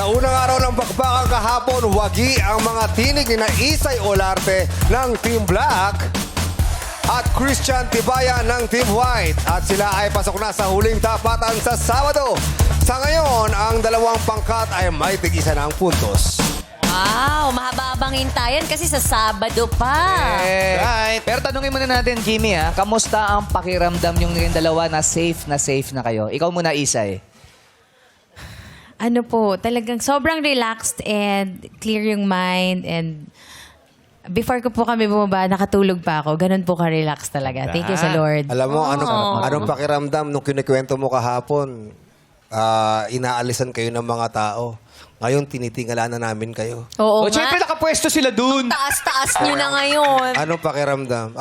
Sa unang araw ng bakbakan kahapon, wagi ang mga tinig ni Isay Olarte ng Team Black at Christian Tibayan ng Team White. At sila ay pasok na sa huling tapatan sa Sabado. Sa ngayon, ang dalawang pangkat ay may tig-isa ng puntos. Wow, mahaba-habang hintayan kasi sa Sabado pa. Right. Pero tanungin muna natin, Jimmy, kamusta ang pakiramdam yung dalawa na safe na kayo? Ikaw muna, Isay. Ano po, talagang sobrang relaxed and clear yung mind and before ko po kami bumaba, nakatulog pa ako. Ganun po ka-relax talaga. Thank you sa Lord. Alam mo, anong pakiramdam nung kinikwento mo kahapon? Inaalisan kayo ng mga tao. Ngayon, tinitingala na namin kayo. Oo nga. Siyempre, nakapwesto sila dun. Taas-taas nyo na ngayon. Anong pakiramdam?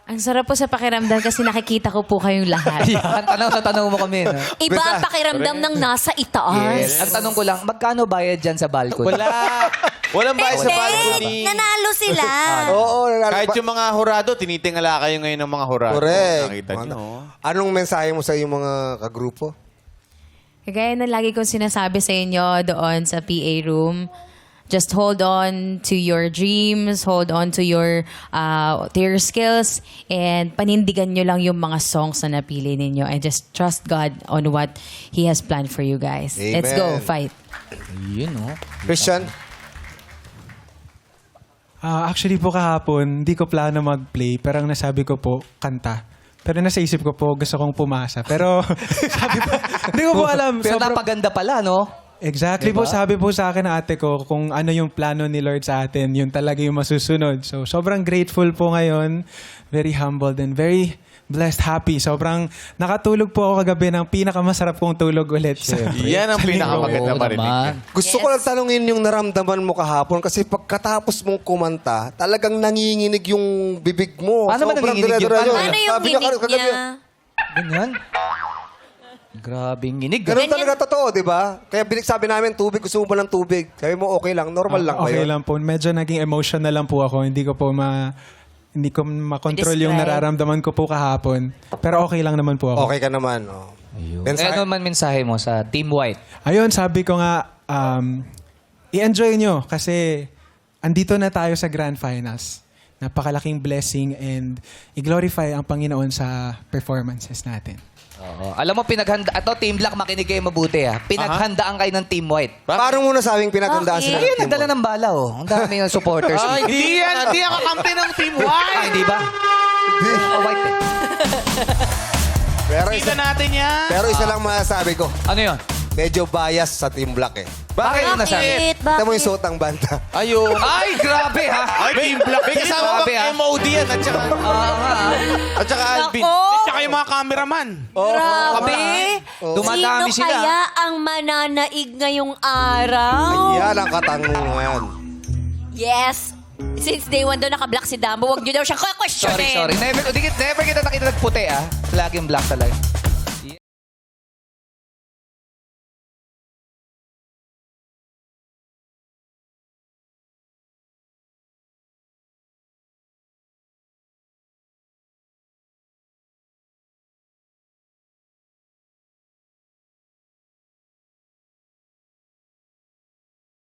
Ang sarap po sa pakiramdam kasi nakikita ko po kayong lahat. Tanong mo kami. No? Iba ang pakiramdam ng nasa itaas. Yes. Ang tanong ko lang, magkano bayad dyan sa balcony? Wala. Walang bayad sa balcony. Nanalo sila. Oo. Kahit yung mga hurado, tinitingala kayo ngayon ng mga hurado. Correct. Nakita nyo. Anong mensahe mo sa iyong mga kagrupo? Kagaya na lagi kong sinasabi sa inyo doon sa PA room, just hold on to your dreams, hold on to your skills, and panindigan nyo lang yung mga songs na napili ninyo. And just trust God on what He has planned for you guys. Amen. Let's go, fight. Yun, no? Christian? Actually po kahapon, hindi ko plano mag-play, pero ang nasabi ko po, kanta. Pero nasa isip ko po, gusto kong pumasa. Pero sabi po, hindi ko po alam. Pero sobrang- napaganda pala, no? Exactly Diba? po, sabi po sa akin ng ate ko, kung ano yung plano ni Lord sa atin, yun talaga yung masusunod. So, sobrang grateful po ngayon, very humbled and very blessed, happy. Sobrang nakatulog po ako kagabi ng pinakamasarap kong tulog ulit. Yan ang pinakamaganda Oo marinig. naman. Gusto ko lang tanungin yung naramdaman mo kahapon kasi pagkatapos mong kumanta, talagang nanginginig yung bibig mo. Paano ba Sobrang nanginginig yun? dire-diretso. Ano yung Sabi niya, ginig kagabi, niya? Ganyan. Grabing nginig. Ganun talaga totoo, di ba? Kaya sabi namin, tubig, gusto mo ba ng tubig? Sabi mo, okay lang, normal lang ba Okay yun? lang po. Medyo naging emotional lang po ako. Hindi ko makontrol yung Describe. nararamdaman ko po kahapon. Pero okay lang naman po ako. Okay ka naman. Oh. Ano man mensahe mo sa Team White? Ayun, sabi ko nga, i-enjoy nyo kasi andito na tayo sa Grand Finals. Napakalaking blessing and i-glorify ang Panginoon sa performances natin. Oo. Alam mo, Ito, Team Black, makinig kayo mabuti, Pinaghandaan kayo ng Team White. Paano mo nasabing pinaghandaan Okay. sila? Ayun, ng team nagdala mo? ng bala, Ang dami ng supporters. Hindi yan kakampi ng Team White. Hindi ba? White eh. Kita natin yan. Pero isa lang masasabi ko, Ano yun? medyo bias sa Team Black eh. Bakit mo nasabi? Kita mo yung suot ng banda. Ayun. Ay, grabe, Ay, Team Black. May kasama Grabe, bang MOD yan at saka Alvin. Nako! At saka yung mga cameraman. Grabe! Dumadami Sino sila. kaya ang mananaig ngayong araw? Yan ang katanungan. Yes! Since day one daw naka-black si Dambo, huwag niyo daw siya Sorry. questionin. Never kita nakita nagputi, Laging black talaga.